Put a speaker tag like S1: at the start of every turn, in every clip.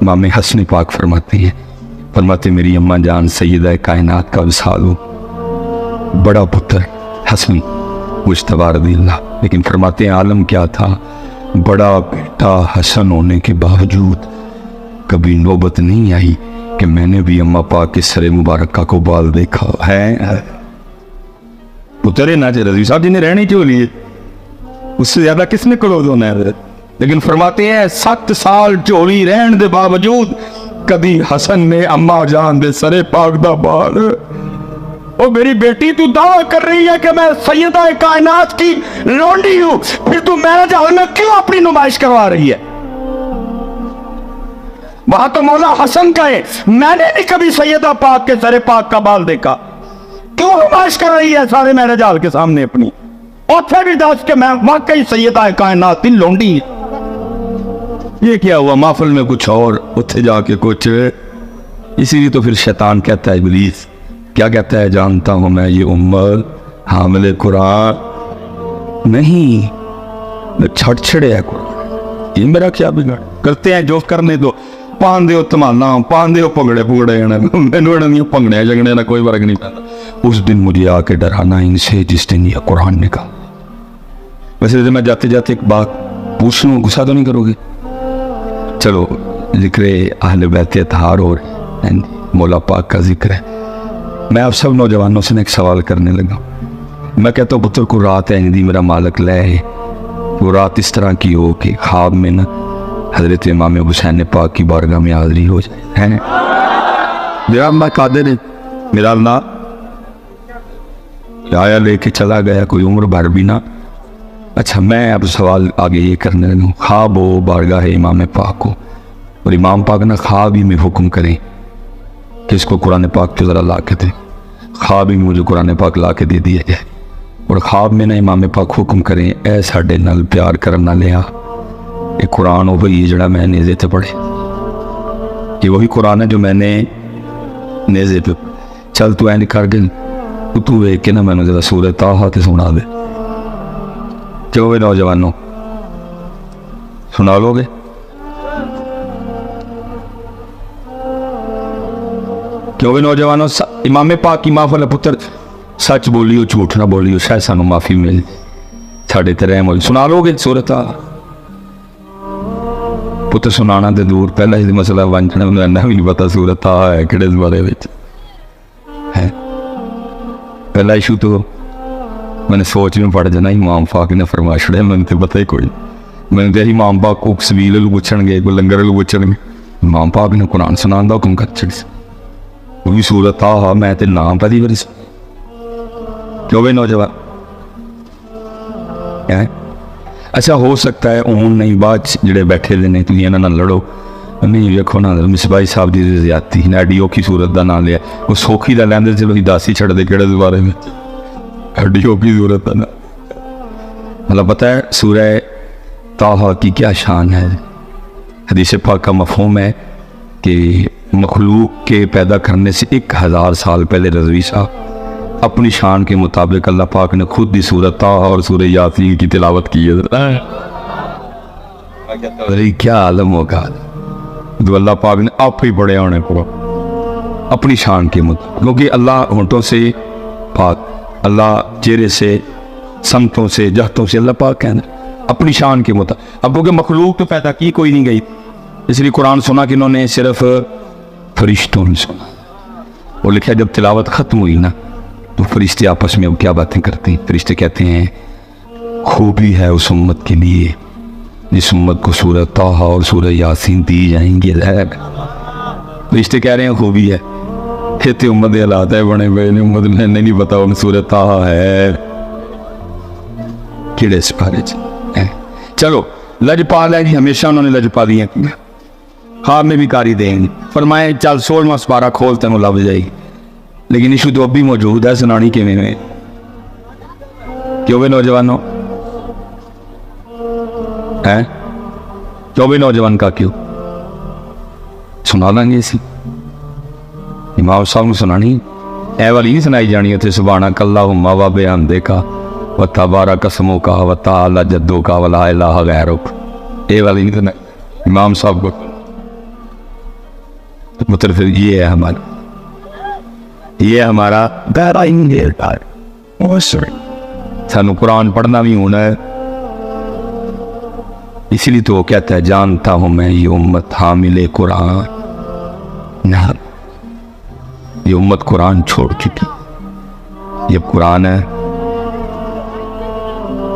S1: इमाम हसन पाक फरमाते मेरी अम्मा जान सैयदा कायनात का विसाल हो, बड़ा पुत्र हसन मुज्तबा रज़ियल्लाह, लेकिन फरमाते हैं आलम क्या था, बड़ा बेटा हसन होने के बावजूद कभी नौबत नहीं आई कि मैंने भी अम्मा पाक के सरे मुबारक को बाल देखा है। पुत्र ना रज़वी साहब जी ने रहने क्यों लिए, उससे ज्यादा किसने क्लोज होना है। लेकिन फरमाते हैं 7 साल झोली रहने के बावजूद कभी हसन ने अम्मा जान दे सरे पाक दा बाल, ओ मेरी बेटी तू दावा कर रही है कि मैं सैयदा कायनात की लौंडी हूं, फिर तू मैरिज हॉल में क्यों अपनी नुमाइश करवा रही है। वहां तो मौला हसन कहे मैंने नहीं कभी सैयदा पाक के सरे पाक का बाल देखा, क्यों नुमाइश कर रही है सारे मैरिज हॉल के सामने अपनी। और भी दस के मैं वाकई सैयदा कायनात की लौंडी। ये क्या हुआ, महफिल में कुछ और, उत्थे जाके कुछ। इसीलिए तो फिर शैतान कहता है, इब्लीस क्या कहता है, जानता हूं मैं ये उम्मत हामिले कुरान नहीं, छड़छड़े है कुरान, ये मेरा क्या बिगाड़। करते हैं जो करने दो, पान दो धमाला, पान दो भंगड़े भुगड़े, मैनू भंगड़े जगड़े ना कोई फर्क नहीं पैदा। उस दिन मुझे आके डराना इनसे जिस दिन यह कुरान निकाल। वैसे मैं जाते जाते एक बात पूछ लूँ, गुस्सा तो नहीं करोगे। चलो जिक्र अहले बैत अतहार और मौला पाक का जिक्र है, मैं आप सब नौजवानों से एक सवाल करने लगा। मैं कहता हूँ पुत्र को रात है दी मेरा मालिक ले, वो रात इस तरह की हो कि ख्वाब में ना हजरत इमाम हुसैन पाक की बारगाह में हाजिरी हो जाए, है मेरा अल्लाह कादिर है, मेरा अल्लाह आया लेके चला गया, कोई उम्र भर भी ना। अच्छा मैं अब सवाल आगे ये करने लगा, ख्वाब हो बारगाह है इमाम पाक को, और इमाम पाक ना ख्वाब ही में हुक्म करें कि इसको कुरान पाक को ज़रा ला के दे, ख्वाब ही में मुझे कुरान पाक ला के दे दिया जाए, और ख्वाब में ना इमाम पाक हुक्म करें ऐ साडे नाल प्यार करना लिया, ये कुरान हो भाई जड़ा मैं नेज़े ते पढ़े, ये वही कुरान है जो मैंने नेज़े पे, चल तू ऐन कर गए तू वेख के ना मैंने जरा सूरत ताहा ते सुना दे। क्यों वे नौजवानों सुना लोगे? क्यों वे नौजवानों, इमाम पाक की माफल पुत्र सच बोलियो झूठ ना बोलियो, शायद सानू माफी मिल साढ़े ते रहम होई। सुना लोगे सूरत पुत्र? सुनाना तो दूर, पहला ही मसला वंचना भी नहीं पता सूरत है कि बारे में है। पहला इशू तो मैंने सोच में पड़ जाना, इमाम पाक ने फरमा छड़े, मैंने तो पता ही कोई, मैंने तो इमाम पाक को सबील पूछणगे, कोई लंगर पूछणगे, इमाम पाक ने कुरान सुनाने का हुक्म कर छड़ी, वो भी सूरत आ मैं तो नाम पहली बारी। क्यों भाई नौजवान है? अच्छा हो सकता है हूँ नहीं बाद जोड़े बैठे ने तुम इन्होंने लड़ो नहीं, वेखो ना मिसबाई साहब की ज्यादती ने एडी औखी सूरत का नाम लिया, वो सौखी का लैंदे चलो ही दस ही छड़ते कि बारे में, एडी औखी सूरत का ना। मतलब पता है सूरह ताहा की क्या शान है। हदीस पाक का मफहूम है कि मखलूक के पैदा करने से 1000 साल पहले रज़वी साहब अपनी शान के मुताबिक अल्लाह पाक ने खुद ही सूरत ताहा और सूरह यासीन की तिलावत की है। क्या आलम होगा जो अल्लाह पाक ने आप ही बड़े होने को अपनी शान के मुताबिक, क्योंकि अल्लाह होंठों से पाक, अल्लाह चेहरे से, समतों से, जहतों से, अल्लाह पाक कहना अपनी शान के मुताबिक। अब क्योंकि मखलूक तो पैदा की कोई नहीं गई, इसलिए कुरान सुना कि इन्होंने सिर्फ फरिश्तों ने सुना। और लिखा जब तिलावत ख़त्म हुई ना तो फरिश्ते आपस में अब क्या बातें करते हैं। फरिश्ते कहते हैं खूबी है उस उम्मत के लिए जिस उम्मत को सूरह ताहा और सूरह यासीन दी जाएंगी। फरिश्ते कह रहे हैं खूबी है, कहते उम्मत के हालात है बने हुए ने, उम्मत में नहीं पता उन सूरह ताहा है किड़े सिपारे। चलो लजपाल है जी, हमेशा उन्होंने लजपा दी है, ख्वाब में भी कारी देंगे। फरमाए चल 16वां सिपारा खोल तेन लभ जाएगी, लेकिन इशू तो अब भी मौजूद है, सुनानी किवें में। क्यों भी नौजवानों है, क्यों भी नौजवान का क्यों सुना लेंगे इसी इमाम साहब को सुनानी, ए वाली नहीं सुनाई जानी उसे सुभाना कल्ला हुम्मा व बेहमदे का व तबारा कसमों का व ताला जद्दों का वला इलाहा गैरुक, ए वाली नहीं सुनाई इमाम साहब को। तो पुत्र फिर ये है हमारा दायरा सानू कुरान पढ़ना भी होना है। इसीलिए तो वो कहता है जानता हूं मैं ये उम्मत हामिले कुरान ना, ये उम्मत कुरान छोड़ चुकी, ये कुरान है।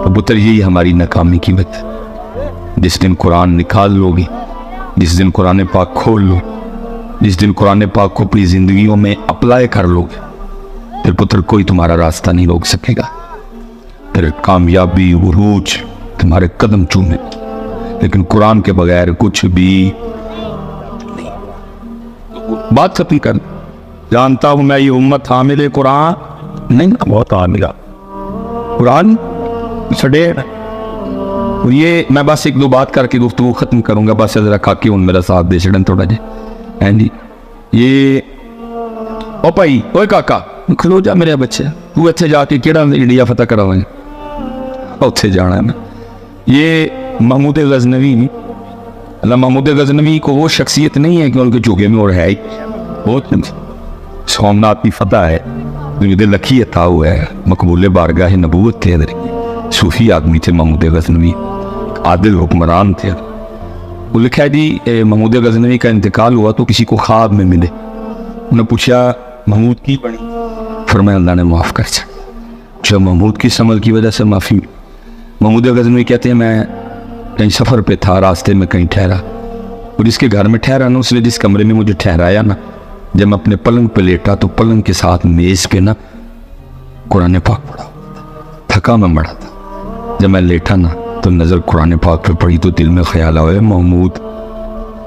S1: तो पुत्र यही हमारी नाकामी की वजह। जिस दिन कुरान निकाल लोगे, जिस दिन कुरान पाक खोल लो, जिस दिन कुरान पाक को अपनी जिंदगियों में अप्लाई कर लोगे, फिर पुत्र कोई तुम्हारा रास्ता नहीं रोक सकेगा। फिर कामयाबी उरूज तुम्हारे कदम चूमे, लेकिन कुरान के बगैर कुछ भी नहीं। बात खत्म कर। जानता हूं मैं ये उम्मत हामिले कुरान नहीं, बहुत हामिला कुरान छड़े। और ये मैं बस एक दो बात करके गुफ्तगू खत्म करूंगा, बस जरा खाके उन मेरा साथ दे छड़न थोड़ा जी। हैं जी, ये ओ भाई ओए काका खलो जा मेरे बच्चे, तू इत्थे जाके केड़ा इंडिया फतह करावे, उत्थे जाना है। ये महमूद गजनवी, अल्लाह महमूद गजनवी को वो शख्सियत नहीं है कि उनके चूगे में और है ही बहुत सोमनाथ की फतह है, दुनिया लखी अता हुआ है, मकबूल बारगाह नबूवत थे, सूफी आदमी थे महमूद गजनवी, आदिल हुक्मरान थे। वो लिखा है जी महमूद गजनवी का इंतकाल हुआ तो किसी को ख्वाब में मिले, उन्हें पूछा महमूद की बनी, फरमाया अल्लाह ने माफ़ कर दिया। जब महमूद की समझ की वजह से माफ़ी। महमूद गजनवी कहते हैं मैं कहीं सफ़र पे था, रास्ते में कहीं ठहरा, और जिसके घर में ठहरा ना, उसने जिस कमरे में मुझे ठहराया ना, जब मैं अपने पलंग पे लेटा तो पलंग के साथ मेज़ पे ना कुरान पाक पढ़ा, थका मैं मरा था। जब मैं लेटा ना तो नज़र कुरान पाक पे पड़ी तो दिल में ख्याल आया महमूद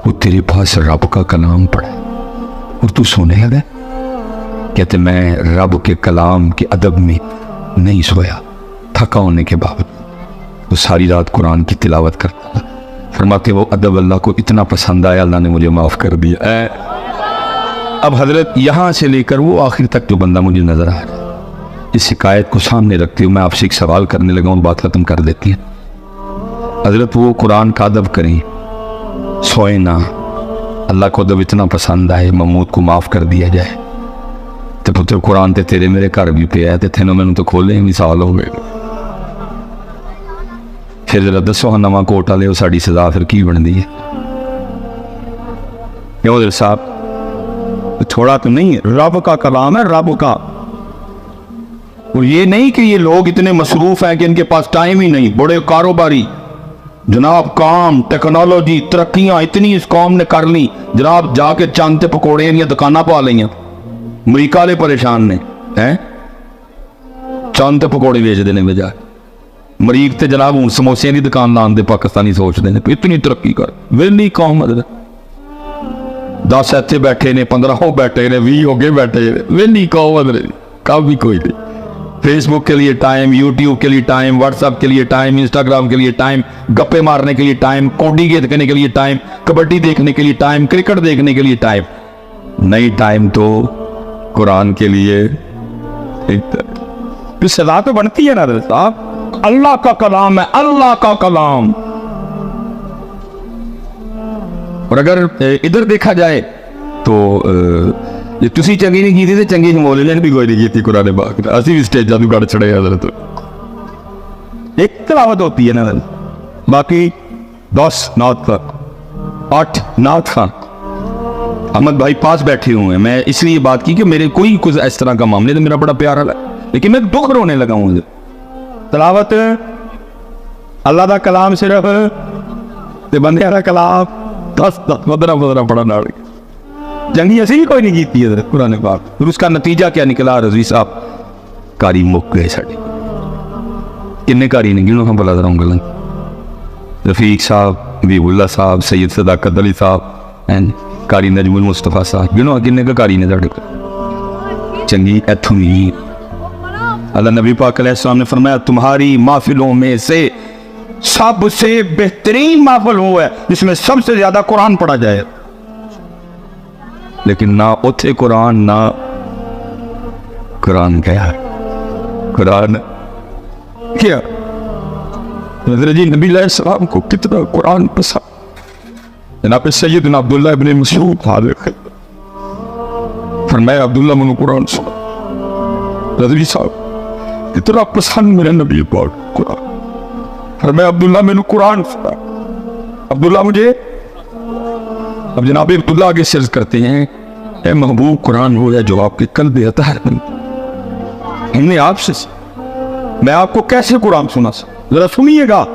S1: वो तेरे पास रब का कलाम पढ़ा और तू सोने लगा। कहते मैं रब के कलाम के अदब में नहीं सोया, थका होने के बावजूद वो सारी रात कुरान की तिलावत करता। फरमाते वो अदब अल्लाह को इतना पसंद आया, अल्लाह ने मुझे माफ़ कर दिया। अब हजरत यहाँ से लेकर वो आखिर तक जो बंदा मुझे नज़र आ रहा है, इस शिकायत को सामने रखते हुए मैं आपसे एक सवाल करने लगा हूँ, बात ख़त्म कर देती है। हजरत वो कुरान का अदब करें, सोए ना, अल्लाह को अदब इतना पसंद आए, महमूद को माफ़ कर दिया जाए, तो पुत्र कुरान ते तेरे मेरे घर भी पे है, तेनों मैंने तो खोले भी साल हो गए। फिर जरा दसो हाँ नवा कोटा ले साड़ी सजा फिर की बनती है? क्यों साहब थोड़ा तो नहीं, रब का कलाम है, रब का। और ये नहीं कि ये लोग इतने मसरूफ हैं कि इनके पास टाइम ही नहीं, बड़े कारोबारी जनाब, काम टेक्नोलॉजी तरक्कियां इतनी इस कौम ने कर ली जनाब, जाके चंद ते पकौड़े या दुकाना पा लिया, अमरीका वाले परेशान ने हैं, चंद ते पकौड़े बेचते हैं बजाय मरीक ते जनाब हूँ समोसिया की दुकान लाने दे पाकिस्तानी सोचते हैं इतनी तरक्की कर। वेली कौम मतलब 10 इतने बैठे ने, 15 बैठे ने, 20 हो गए बैठे, वेली कौम मतलब कब भी कोई नहीं। फेसबुक के लिए टाइम, यूट्यूब के लिए टाइम, व्हाट्सएप के लिए टाइम, इंस्टाग्राम के लिए टाइम, गप्पे मारने के लिए टाइम, कौडी देखने के लिए टाइम, कबड्डी देखने के लिए टाइम, क्रिकेट देखने के लिए टाइम नहीं, टाइम तो कुरान के लिए। तो सजा तो बनती है ना साहब, अल्लाह का कलाम है, अल्लाह का कलाम। और अगर इधर देखा जाए तो जे तुसी चंगी नहीं की थी तो चंगी हिमोले ने भी कोई नहीं की कुरान पाक, असी भी स्टेजा तू कट छड़े हजरत। एक तिलावत होती है ना, बाकी 10 नात खान 8 नात खान अहमद भाई पास बैठे हुए हैं। मैं इसलिए बात की कि मेरे कोई कुछ इस तरह का मामले तो मेरा बड़ा प्यार है, लेकिन मैं दुख रोने लगा हूँ। तिलावत अल्लाह का कलाम सिर्फ ते बंदे का कलाम 10 15 पढ़ा ना जंगी ऐसी भी कोई नहीं जीती है कुरान पाक। फिर उसका नतीजा क्या निकला रजी साहब, कारी मुक गए साढ़े, किन्ने कारी ने गिनो हम भला गलन, रफीक साहब, हबीबुल्ला साहब, सैयद सदाकत अली साहब एंड कारी नजमुल मुस्तफा साहब, गिनो किन्ने का कारी ने साढ़े चंगी इथों नहीं। अल्लाह नबी पाक अलैहिस्सलाम ने फरमाया तुम्हारी महफिलों में से सबसे बेहतरीन महफिल वो है जिसमें सबसे ज्यादा कुरान पढ़ा जाए, लेकिन ना उथे कुरान ना कुरान गया। कुरान क्या जी नबी अलैहिस्सलाम को कितना कुरान पसंद। जनाब सैयदना अब्दुल्लाह इब्न मसऊद फरमाया अब्दुल्ला मैनू कुरान सुना। रज़वी साहब इतना पसंद मेरे नबी पाक कुरान, फरमाया अब्दुल्ला मैनू कुरान सुना। अब्दुल्ला मुझे, अब जनाब अब्दुल्ला आगे सर्ज करते हैं, ए महबूब कुरान हो या जो आपके कल्ब अतार हमने आपसे, मैं आपको कैसे कुरान सुना जरा सुनिएगा।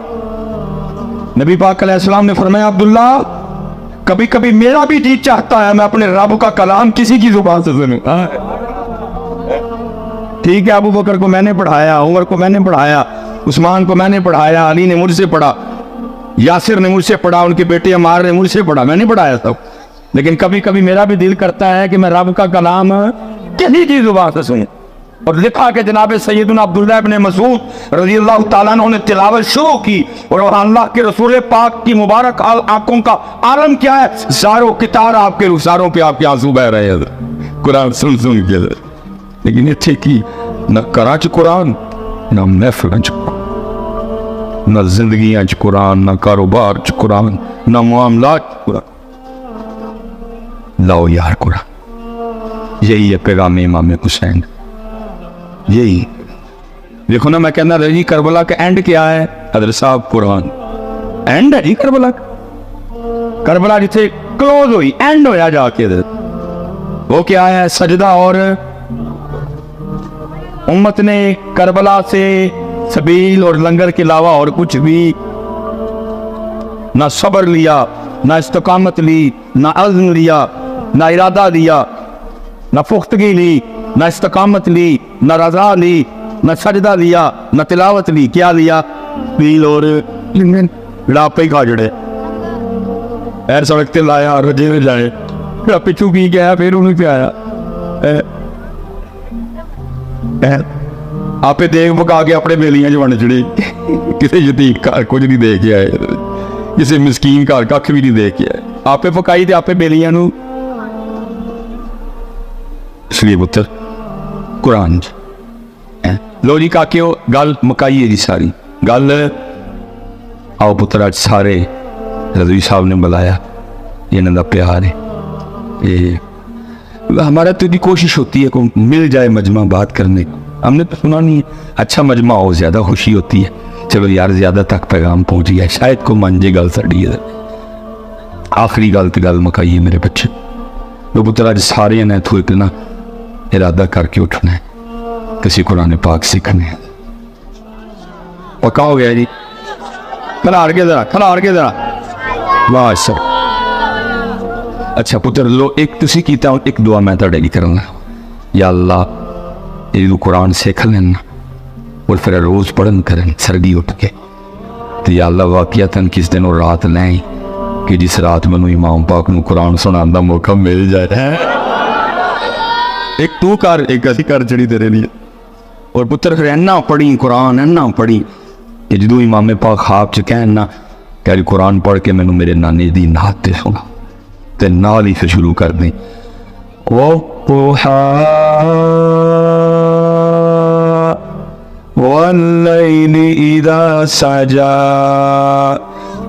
S1: नबी पाक अलैहिस्सलाम ने फरमाया अब्दुल्ला कभी कभी मेरा भी जी चाहता है मैं अपने रब का कलाम किसी की जुबान से सुनूं। ठीक है, अबू बकर को मैंने पढ़ाया, उमर को मैंने पढ़ाया, उस्मान को मैंने पढ़ाया, अली ने मुझसे पढ़ा, यासिर ने मुझसे पढ़ा, उनके बेटे अमार ने मुझसे पढ़ा, मैंने पढ़ाया सब। लेकिन कभी कभी मेरा भी दिल करता है कि मैं रब का कलाम किसी की जुबान से सुनूं। और लिखा कि जनाब सैयदना अब्दुल्लाह इब्न मसूद रज़ियल्लाहु ताला अन्हु ने तिलावत शुरू की और अल्लाह के रसूल पाक की मुबारक आंखों का आलम क्या है, ज़ारो कितार आपके रुखसारों पे आपके आंसू बह रहे हैं कुरान सुन सुन के। लेकिन इत्थे की न घरां च कुरान, न महफिलां च कुरान, न जिंदगियां च कुरान, न कारोबार च कुरान, न मामलात च कुरान। लाओ यार कुरान, यही है पैगाम इमाम हुसैन। यही देखो ना, मैं कहना रही करबला का एंड क्या है हजरत साहब, कुरान एंड है जी करबला। करबला जिथे क्लोज हुई, एंड होया जाके वो क्या है, सजदा। और उम्मत ने करबला से सबील और लंगर के अलावा और कुछ भी ना सब्र लिया, ना इस्तकामत ली, ना अज़्म लिया, ना इरादा लिया, ना पुख्तगी ली, ना इस्तकामत ली, ना रजा ली, ना सजदा लिया, ना तिलावत ली। क्या लिया? पील और लापे खा जड़े पैर सड़क ते लाया, रजे में जाए, फिर पिछू पी गया, फिर उन्हें पियाया। आपे देख पका के अपने बेलियां च वंड चढ़े, किसी यतीम घर कुछ नहीं दे के आए, किसी मिसकीन घर कख भी नहीं दे के आए, आपे पकाई ते आपे बेलियां नू। इसलिए पुत्र कुरान लो जी काके गल मुकाई है जी सारी गल। आओ पुत्र अज सारे रज़वी साहब ने बुलाया, ये इन्हों का प्यार है, ये हमारा तो भी कोशिश होती है को मिल जाए मजमा बात करने को। हमने तो सुना नहीं है, अच्छा मजमा हो ज़्यादा खुशी होती है। चलो यार ज़्यादा तक पैगाम पहुँच गया, शायद को मन जे गल साड़ी है। आखिरी गल तो गल मुकाई है मेरे बच्चे। लो पुत्र अज सारे ने इतों एक ना इरादा करके उठना है, किसी कुरान पाक सीखने है। पक्का हो गया जी? खलाड़ के जरा, खलाड़ के जरा, वाह सर। अच्छा पुत्र लो एक तुसी कीता, एक दुआ मैं तुहाडे लई करना। या अल्लाह ये कुरान सीख लेना और फिर रोज पढ़न करन सरदी उठ के। तो या अल्लाह वाकईतन किस दिन और रात नहीं कि जिस रात मैनू इमाम पाक नू कुरान सुनाने का मौका मिल जाए। एक तू कर, एक असी कर जड़ी तेरे लिए। और पुत्र फिर इन्ना पढ़ी कुरान, इन्ना पढ़ी कि जो इमाम पाक ख्वाब च कहना कि कुरान पढ़ के मैनू मेरे नानी दी नात ते सुना, ते नाल ही फिर शुरू कर दें वल्लैलि इज़ा सजा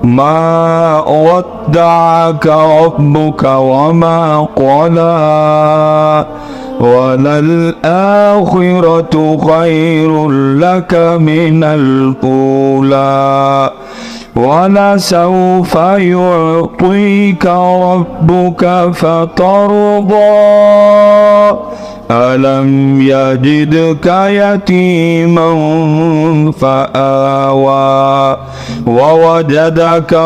S1: मा वद्दअका रब्बुका वमा क़ला वलल आखिरतु खैरुल लक मिनल ऊला वलसौफ युअतीका रब्बुका फतरदा अलम यजिदका यतीमन फआवा ववजदका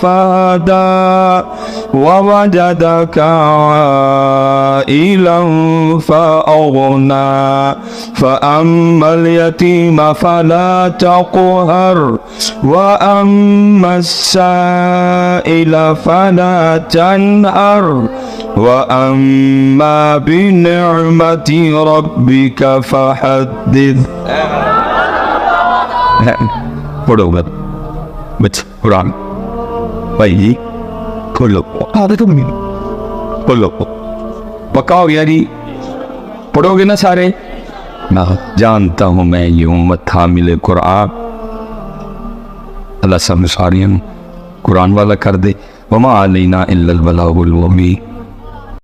S1: फहदा ववजदका आइलन फअगना फअम्मल यतीम फला तक़हर वअम्मस साइल फला तनहर वअम्मा बिनिअमति रब्बिका फहद्दिस। पढ़ो बच्चे कुरान भाई जी, खोलो खोलो, पक्का हो गया जी? पढ़ोगे ना सारे? मैं जानता हूँ मैं ये उम्मत हामिल कुरान। अल्लाह सब सारियों
S2: कुरान वाला कर दे, वमा अलैना इल्लल बलागुल मुबीन।